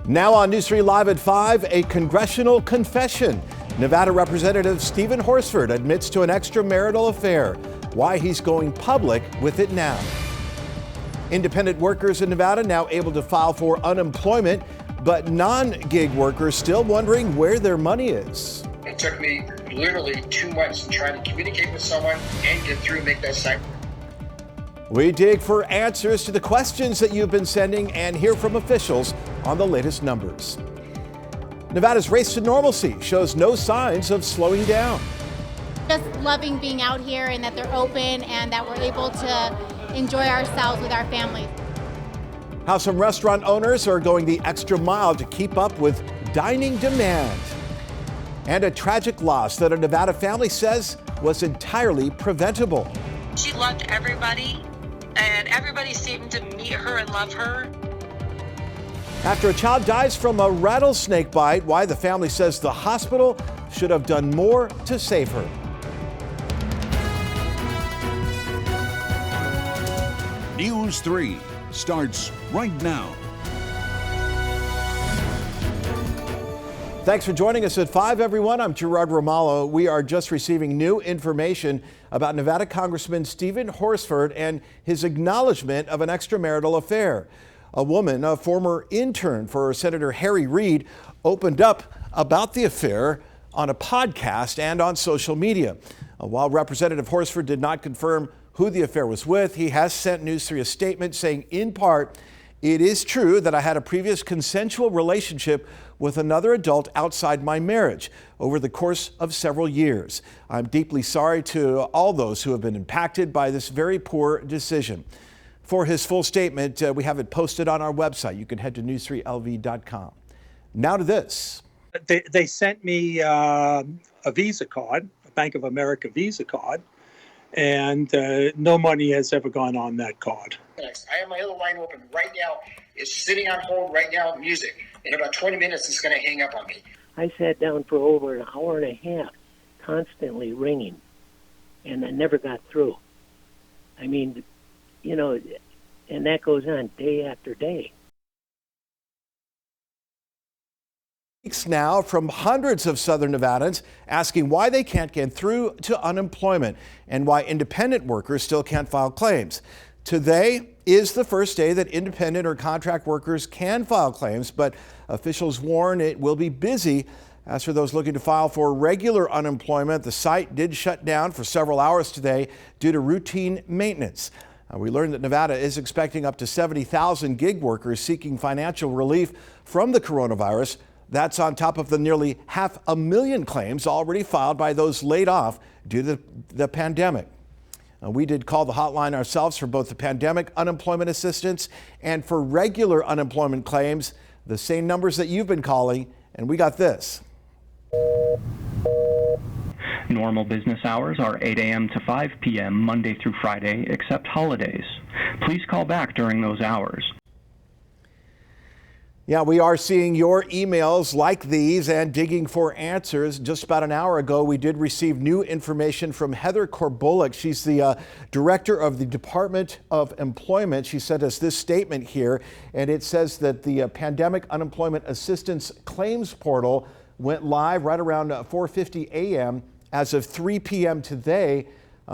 Now on News 3 Live at 5, a congressional confession. Nevada Representative Stephen Horsford admits to an extramarital affair. Why he's going public with it now. Independent workers in Nevada now able to file for unemployment, but non-gig workers still wondering where their money is. It took me literally 2 months trying to communicate with someone and get through and make that site. We dig for answers to the questions that you've been sending and hear from officials on the latest numbers. Nevada's race to normalcy shows no signs of slowing down. Just loving being out here and that they're open and that we're able to enjoy ourselves with our families. How some restaurant owners are going the extra mile to keep up with dining demand. And a tragic loss that a Nevada family says was entirely preventable. She loved everybody, and everybody seemed to meet her and love her. After a child dies from a rattlesnake bite, why the family says the hospital should have done more to save her. News 3 starts right now. Thanks for joining us at 5, everyone. I'm Gerard Romalo. We are just receiving new information about Nevada Congressman Stephen Horsford and his acknowledgement of an extramarital affair. A woman, a former intern for Senator Harry Reid, opened up about the affair on a podcast and on social media. While Representative Horsford did not confirm who the affair was with, he has sent News 3 a statement saying, in part, "It is true that I had a previous consensual relationship with another adult outside my marriage over the course of several years. I'm deeply sorry to all those who have been impacted by this very poor decision." For his full statement, we have it posted on our website. You can head to news3lv.com. Now to this. They sent me a Visa card, a Bank of America Visa card, and no money has ever gone on that card. I have my other line open right now. It's sitting on hold right now, music. In about 20 minutes, it's going to hang up on me. I sat down for over an hour and a half, constantly ringing, and I never got through. I mean, you know, and that goes on day after day. Weeks now from hundreds of Southern Nevadans asking why they can't get through to unemployment and why independent workers still can't file claims. Today is the first day that independent or contract workers can file claims, but officials warn it will be busy. As for those looking to file for regular unemployment, the site did shut down for several hours today due to routine maintenance. We learned that Nevada is expecting up to 70,000 gig workers seeking financial relief from the coronavirus. That's on top of the nearly 500,000 claims already filed by those laid off due to the pandemic. We did call the hotline ourselves for both the pandemic unemployment assistance and for regular unemployment claims, the same numbers that you've been calling, and we got this. Normal business hours are 8 a.m. to 5 p.m. Monday through Friday, except holidays. Please call back during those hours. Yeah, we are seeing your emails like these and digging for answers. Just about an hour ago, we did receive new information from Heather Korbolik. She's the director of the Department of Employment. She sent us this statement here, and it says that the Pandemic Unemployment Assistance Claims Portal went live right around 4:50 a.m. As of 3 p.m. today,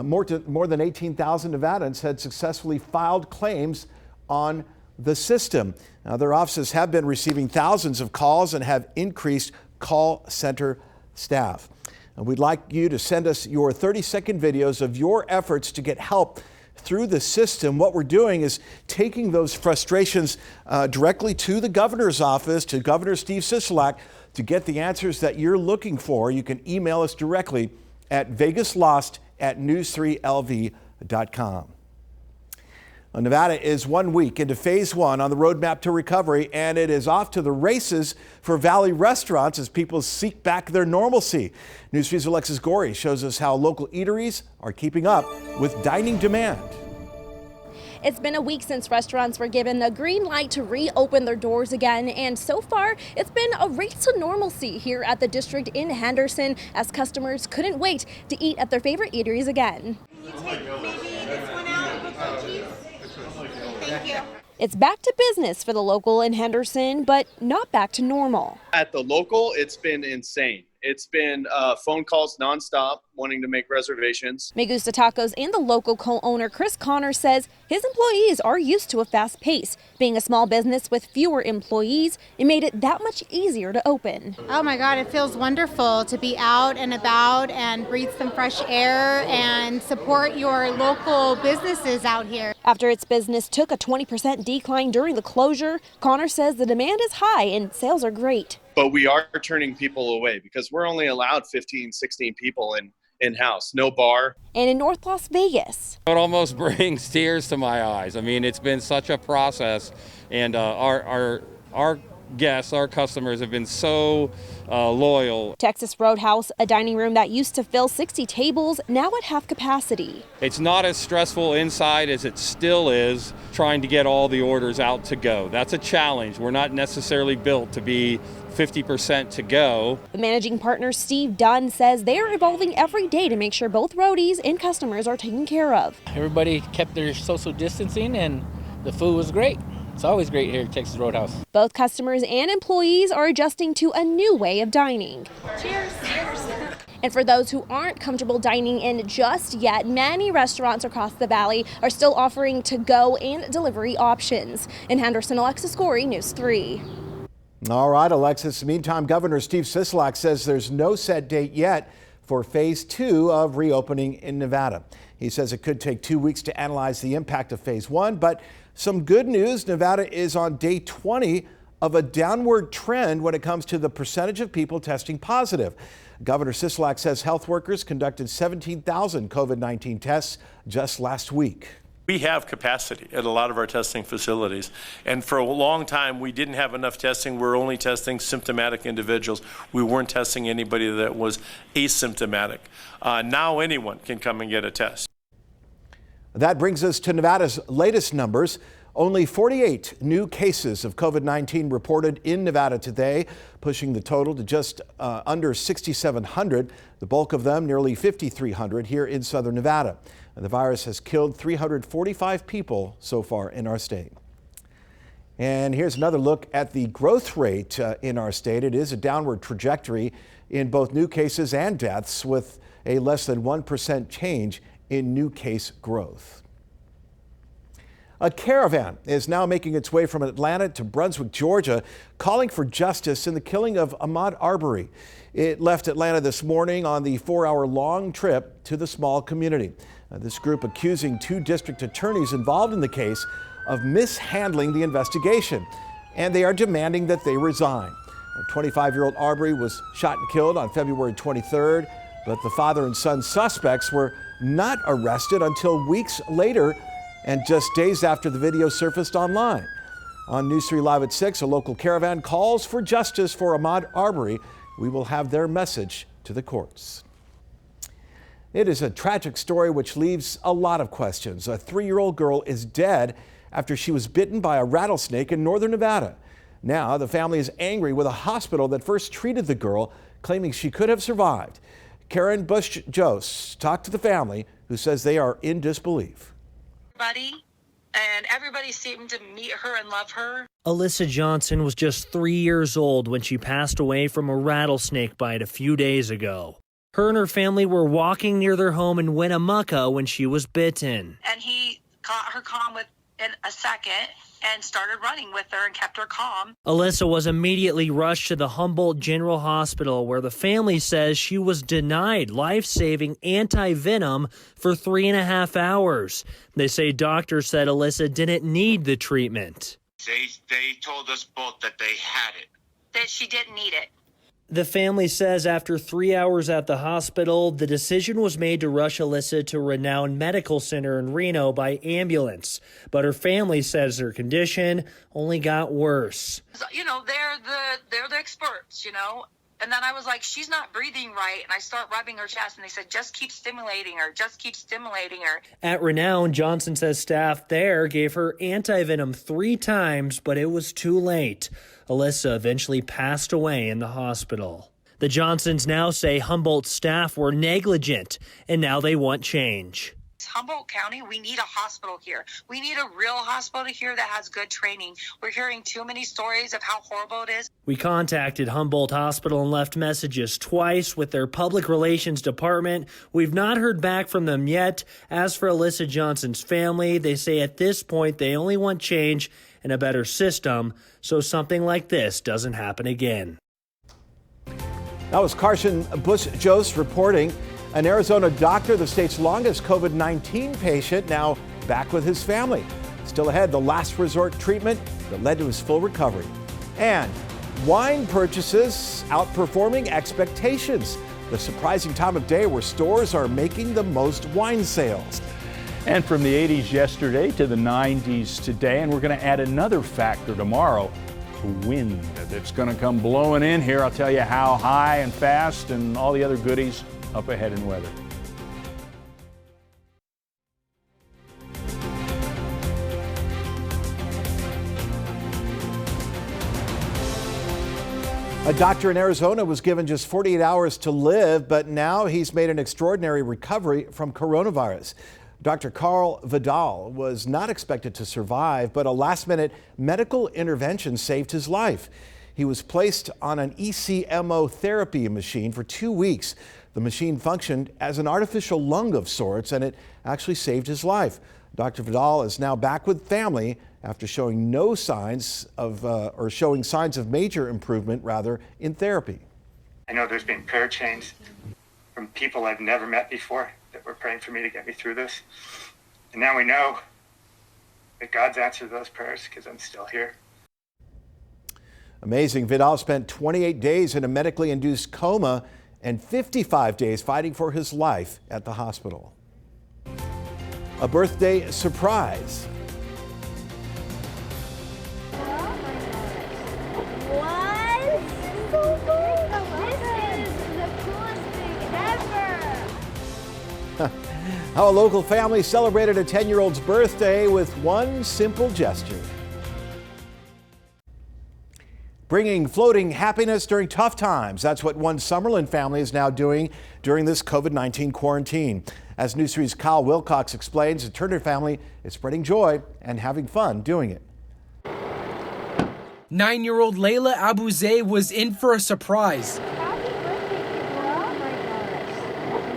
more than 18,000 Nevadans had successfully filed claims on the system. Now, their offices have been receiving thousands of calls and have increased call center staff. And we'd like you to send us your 30-second videos of your efforts to get help through the system. What we're doing is taking those frustrations directly to the governor's office, to Governor Steve Sisolak, to get the answers that you're looking for. You can email us directly at vegaslost@news3lv.com. Nevada is 1 week into phase 1 on the roadmap to recovery, and it is off to the races for Valley restaurants as people seek back their normalcy. News 3's Alexis Gorey shows us how local eateries are keeping up with dining demand. It's been a week since restaurants were given the green light to reopen their doors again, and so far it's been a race to normalcy here at the district in Henderson as customers couldn't wait to eat at their favorite eateries again. Thank you. It's back to business for the local in Henderson, but not back to normal. At the local, it's been insane. It's been phone calls nonstop, wanting to make reservations. Me Gusta Tacos and the local co-owner Chris Connor says his employees are used to a fast pace. Being a small business with fewer employees, it made it that much easier to open. Oh my God, it feels wonderful to be out and about and breathe some fresh air and support your local businesses out here. After its business took a 20% decline during the closure, Connor says the demand is high and sales are great. But we are turning people away because we're only allowed 15, 16 people in-house, no bar. And in North Las Vegas. It almost brings tears to my eyes. I mean, it's been such a process, and our guests, our customers have been so loyal. Texas Roadhouse, a dining room that used to fill 60 tables, now at half capacity. It's not as stressful inside as it still is trying to get all the orders out to go. That's a challenge. We're not necessarily built to be 50% to go. The managing partner, Steve Dunn, says they are evolving every day to make sure both roadies and customers are taken care of. Everybody kept their social distancing and the food was great. It's always great here at Texas Roadhouse. Both customers and employees are adjusting to a new way of dining. Cheers. Cheers. And for those who aren't comfortable dining in just yet, many restaurants across the valley are still offering to-go and delivery options. In Henderson, Alexis Corey, News 3. All right, Alexis. Meantime, Governor Steve Sisolak says there's no set date yet for phase 2 of reopening in Nevada. He says it could take 2 weeks to analyze the impact of phase 1, but some good news, Nevada is on day 20 of a downward trend when it comes to the percentage of people testing positive. Governor Sisolak says health workers conducted 17,000 COVID-19 tests just last week. We have capacity at a lot of our testing facilities, and for a long time we didn't have enough testing. We're only testing symptomatic individuals. We weren't testing anybody that was asymptomatic. Now anyone can come and get a test. That brings us to Nevada's latest numbers. Only 48 new cases of COVID-19 reported in Nevada today, pushing the total to just under 6,700. The bulk of them, nearly 5,300, here in southern Nevada. The virus has killed 345 people so far in our state. And here's another look at the growth rate in our state. It is a downward trajectory in both new cases and deaths, with a less than 1% change in new case growth. A caravan is now making its way from Atlanta to Brunswick, Georgia, calling for justice in the killing of Ahmaud Arbery. It left Atlanta this morning on the 4-hour-long trip to the small community. This group accusing 2 district attorneys involved in the case of mishandling the investigation, and they are demanding that they resign. 25-year-old Arbery was shot and killed on February 23rd, but the father and son suspects were not arrested until weeks later and just days after the video surfaced online. On News 3 Live at 6, a local caravan calls for justice for Ahmaud Arbery. We will have their message to the courts. It is a tragic story which leaves a lot of questions. A 3-year-old girl is dead after she was bitten by a rattlesnake in northern Nevada. Now the family is angry with a hospital that first treated the girl, claiming she could have survived. Karen Bush-Jose talked to the family, who says they are in disbelief. Everybody seemed to meet her and love her. Alyssa Johnson was just 3 years old when she passed away from a rattlesnake bite a few days ago. Her and her family were walking near their home in Winnemucca when she was bitten. And he caught her calm within a second and started running with her and kept her calm. Alyssa was immediately rushed to the Humboldt General Hospital, where the family says she was denied life-saving anti-venom for 3.5 hours. They say doctors said Alyssa didn't need the treatment. They told us both that they had it. That she didn't need it. The family says after 3 hours at the hospital, the decision was made to rush Alyssa to a renowned medical center in Reno by ambulance. But her family says her condition only got worse. You know, they're the experts, you know. And then I was like, she's not breathing right. And I start rubbing her chest, and they said, just keep stimulating her. Just keep stimulating her. At Renown, Johnson says staff there gave her antivenom 3 times, but it was too late. Alyssa eventually passed away in the hospital. The Johnsons now say Humboldt staff were negligent, and now they want change. Humboldt County, we need a hospital here. We need a real hospital here that has good training. We're hearing too many stories of how horrible it is. We contacted Humboldt Hospital and left messages twice with their public relations department. We've not heard back from them yet. As for Alyssa Johnson's family, they say at this point they only want change and a better system so something like this doesn't happen again. That was Carson Bush-Jost reporting. An Arizona doctor, the state's longest COVID-19 patient, now back with his family. Still ahead, the last resort treatment that led to his full recovery. And wine purchases outperforming expectations. The surprising time of day where stores are making the most wine sales. And from the 80s yesterday to the 90s today, and we're going to add another factor tomorrow, wind that's going to come blowing in here. I'll tell you how high and fast and all the other goodies up ahead in weather. A doctor in Arizona was given just 48 hours to live, but now he's made an extraordinary recovery from coronavirus. Dr. Carl Vidal was not expected to survive, but a last-minute medical intervention saved his life. He was placed on an ECMO therapy machine for 2 weeks. The machine functioned as an artificial lung of sorts, and it actually saved his life. Dr. Vidal is now back with family after showing signs of major improvement, in therapy. I know there's been prayer chains from people I've never met before that were praying for me to get me through this. And now we know that God's answered those prayers because I'm still here. Amazing. Vidal spent 28 days in a medically induced coma and 55 days fighting for his life at the hospital. A birthday surprise. What? So cool. This is the coolest thing ever. How a local family celebrated a 10-year-old's birthday with one simple gesture. Bringing floating happiness during tough times. That's what one Summerlin family is now doing during this COVID-19 quarantine. As News 3's Kyle Wilcox explains, the Turner family is spreading joy and having fun doing it. 9-year-old Layla Abuzay was in for a surprise.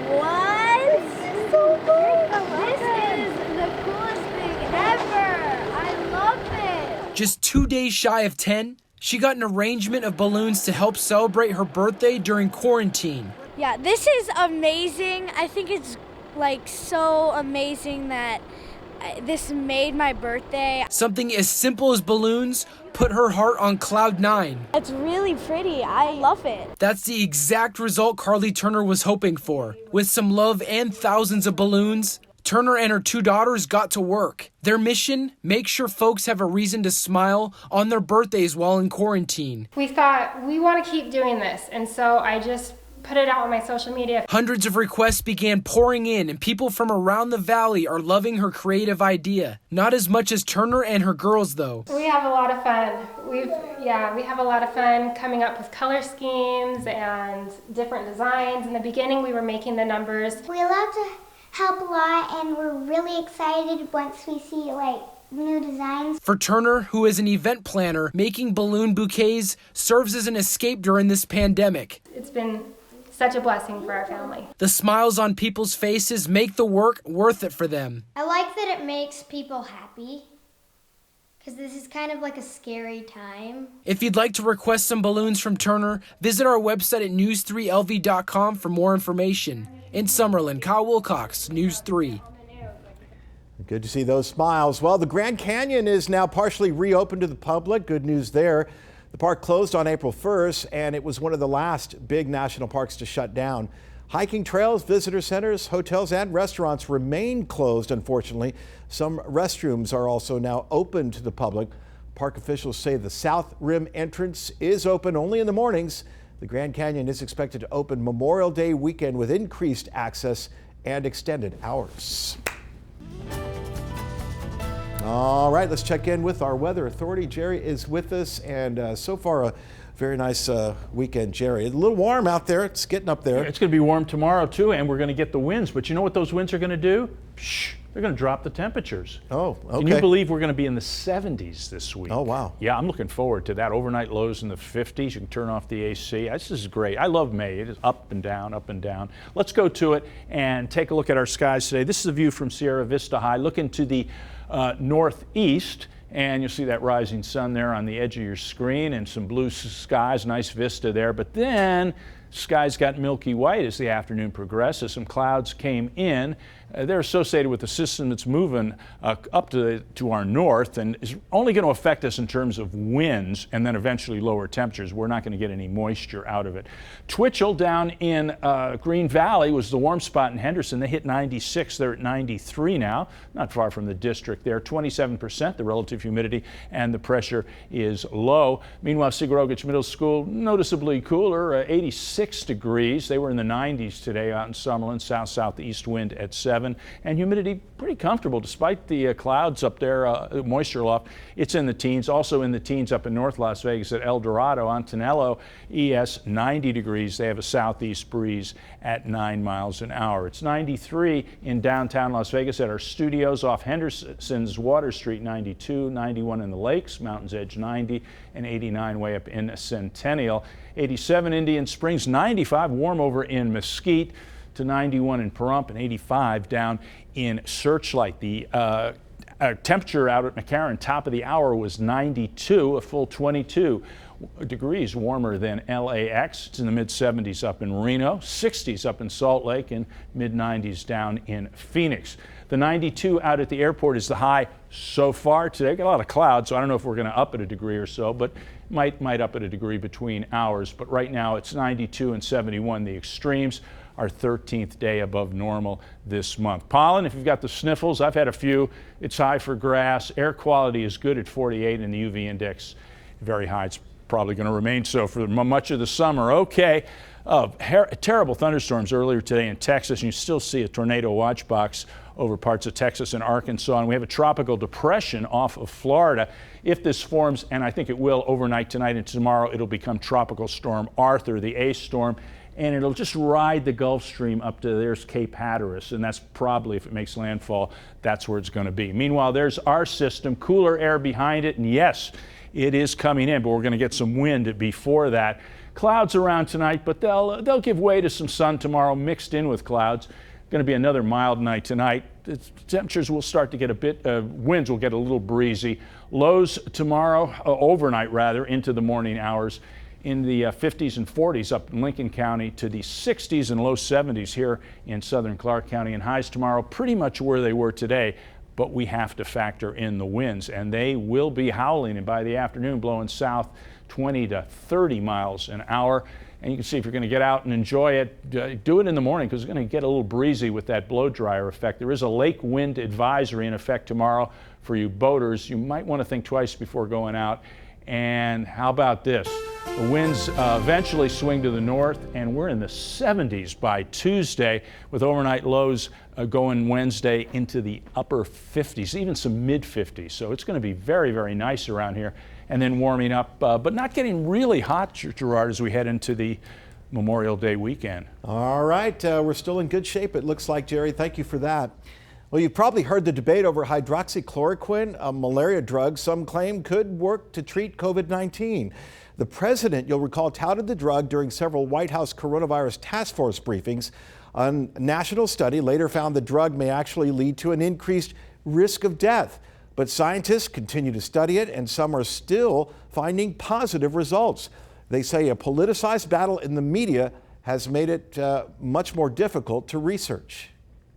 What? So cool. This is the coolest thing ever. I love it. Just 2 days shy of 10, she got an arrangement of balloons to help celebrate her birthday during quarantine. Yeah, this is amazing. I think it's so amazing that this made my birthday. Something as simple as balloons put her heart on cloud 9. It's really pretty. I love it. That's the exact result Carly Turner was hoping for. With some love and thousands of balloons, Turner and her 2 daughters got to work. Their mission, make sure folks have a reason to smile on their birthdays while in quarantine. We thought we want to keep doing this, and so I just put it out on my social media. Hundreds of requests began pouring in, and people from around the valley are loving her creative idea. Not as much as Turner and her girls, though. We have a lot of fun. We have a lot of fun coming up with color schemes and different designs. In the beginning, we were making the numbers. We love to help a lot, and we're really excited once we see new designs. For Turner, who is an event planner, making balloon bouquets serves as an escape during this pandemic. It's been such a blessing for our family. The smiles on people's faces make the work worth it for them. I like that it makes people happy, because this is kind of like a scary time. If you'd like to request some balloons from Turner, visit our website at news3lv.com for more information. In Summerlin, Kyle Wilcox, News 3. Good to see those smiles. Well, the Grand Canyon is now partially reopened to the public. Good news there. The park closed on April 1st, and it was one of the last big national parks to shut down. Hiking trails, visitor centers, hotels, and restaurants remain closed, unfortunately. Some restrooms are also now open to the public. Park officials say the South Rim entrance is open only in the mornings. The Grand Canyon is expected to open Memorial Day weekend with increased access and extended hours. All right, let's check in with our weather authority. Jerry is with us, and so far Very nice weekend, Jerry. A little warm out there. It's getting up there. It's going to be warm tomorrow, too, and we're going to get the winds. But you know what those winds are going to do? Shh. They're going to drop the temperatures. Oh, okay. Can you believe we're going to be in the 70s this week? Oh, wow. Yeah, I'm looking forward to that. Overnight lows in the 50s. You can turn off the AC. This is great. I love May. It is up and down, up and down. Let's go to it and take a look at our skies today. This is a view from Sierra Vista High. Looking to the northeast. And you'll see that rising sun there on the edge of your screen and some blue skies, nice vista there. But then skies got milky white as the afternoon progressed. Some clouds came in. They're associated with a system that's moving up to our north and is only going to affect us in terms of winds and then eventually lower temperatures. We're not going to get any moisture out of it. Twitchell down in Green Valley was the warm spot in Henderson. They hit 96. They're at 93 now, not far from the district there. 27% the relative humidity, and the pressure is low. Meanwhile, Sigurogich Middle School noticeably cooler, 86 degrees. They were in the 90s today out in Summerlin. South-southeast wind at 7. And humidity pretty comfortable despite the clouds up there, moisture loft. It's in the teens. Also in the teens up in North Las Vegas at El Dorado. Antonello, ES 90 degrees. They have a southeast breeze at 9 miles an hour. It's 93 in downtown Las Vegas at our studios off Henderson's Water Street, 92, 91 in the Lakes, Mountains Edge 90, and 89 way up in Centennial. 87 Indian Springs, 95 warm over in Mesquite, to 91 in Pahrump, and 85 down in Searchlight. The temperature out at McCarran, top of the hour, was 92, a full 22 degrees warmer than LAX. It's in the mid-70s up in Reno, 60s up in Salt Lake, and mid-90s down in Phoenix. The 92 out at the airport is the high so far today. Got a lot of clouds, so I don't know if we're going to up it a degree or so, but might up it a degree between hours. But right now it's 92 and 71, the extremes. Our 13th day above normal this month. Pollen, if you've got the sniffles, I've had a few. It's high for grass. Air quality is good at 48, and the UV index very high. It's probably going to remain so for much of the summer. Okay, terrible thunderstorms earlier today in Texas, and you still see a tornado watch box over parts of Texas and Arkansas, and we have a tropical depression off of Florida. If this forms, and I think it will overnight tonight and tomorrow, it'll become Tropical Storm Arthur, the A storm, and it'll just ride the Gulf Stream up to there's Cape Hatteras, and that's probably, if it makes landfall, that's where it's going to be. Meanwhile, there's our system, cooler air behind it, and yes, it is coming in, but we're going to get some wind before that. Clouds around tonight, but they'll give way to some sun tomorrow mixed in with clouds. Going to be another mild night tonight. The temperatures will start to get a bit, winds will get a little breezy. Lows tomorrow, overnight rather, into the morning hours in the 50s and 40s up in Lincoln County, to the 60s and low 70s here in southern Clark County, and highs tomorrow pretty much where they were today, but we have to factor in the winds, and they will be howling, and by the afternoon blowing south 20 to 30 miles an hour. And you can see if you're going to get out and enjoy it, do it in the morning, because it's going to get a little breezy with that blow dryer effect. There is a lake wind advisory in effect tomorrow for you boaters. You might want to think twice before going out. And how about this? The winds eventually swing to the north, and we're in the 70s by Tuesday, with overnight lows going Wednesday into the upper 50s, even some mid-50s. So it's going to be very, very nice around here, and then warming up, but not getting really hot, Gerard, as we head into the Memorial Day weekend. All right, we're still in good shape, it looks like, Jerry. Thank you for that. Well, you've probably heard the debate over hydroxychloroquine, a malaria drug some claim could work to treat COVID-19. The president, you'll recall, touted the drug during several White House coronavirus task force briefings. A national study later found the drug may actually lead to an increased risk of death. But scientists continue to study it, and some are still finding positive results. They say a politicized battle in the media has made it much more difficult to research.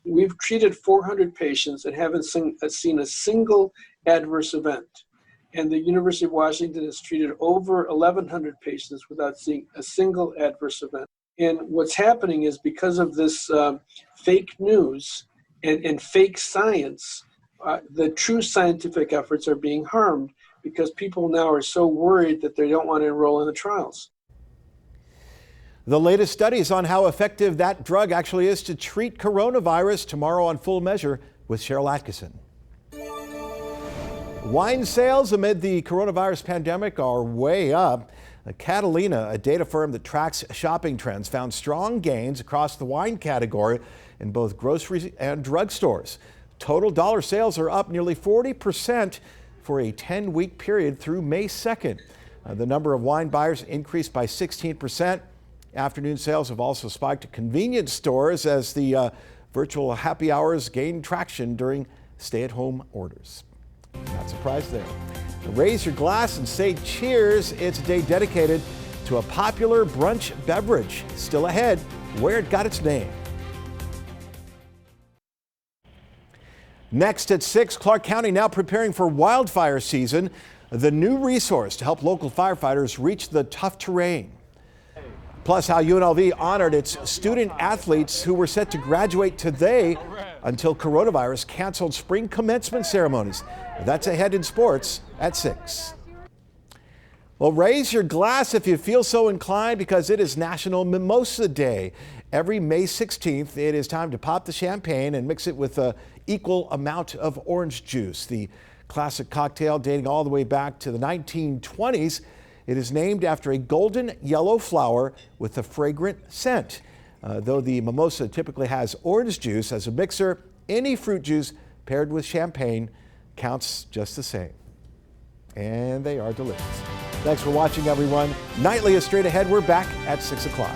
We've treated 400 patients and haven't seen a single adverse event. And the University of Washington has treated over 1,100 patients without seeing a single adverse event. And what's happening is, because of this fake news and fake science, the true scientific efforts are being harmed, because people now are so worried that they don't want to enroll in the trials. The latest studies on how effective that drug actually is to treat coronavirus tomorrow on Full Measure with Cheryl Atkinson. Wine sales amid the coronavirus pandemic are way up. Catalina, a data firm that tracks shopping trends, found strong gains across the wine category in both grocery and drugstores. Total dollar sales are up nearly 40% for a 10-week period through May 2nd. The number of wine buyers increased by 16%. Afternoon sales have also spiked at convenience stores as the virtual happy hours gained traction during stay-at-home orders. Not surprised there. Raise your glass and say cheers. It's a day dedicated to a popular brunch beverage. Still ahead, where it got its name. Next at 6, Clark County now preparing for wildfire season. The new resource to help local firefighters reach the tough terrain. Plus, how UNLV honored its student athletes who were set to graduate today until coronavirus canceled spring commencement ceremonies. That's ahead in sports at 6. Well, raise your glass if you feel so inclined, because it is National Mimosa Day. Every May 16th, it is time to pop the champagne and mix it with an equal amount of orange juice. The classic cocktail dating all the way back to the 1920s. It is named after a golden yellow flower with a fragrant scent. Though the mimosa typically has orange juice as a mixer, any fruit juice paired with champagne counts just the same. And they are delicious. Thanks for watching, everyone. Nightly is straight ahead. We're back at 6 o'clock.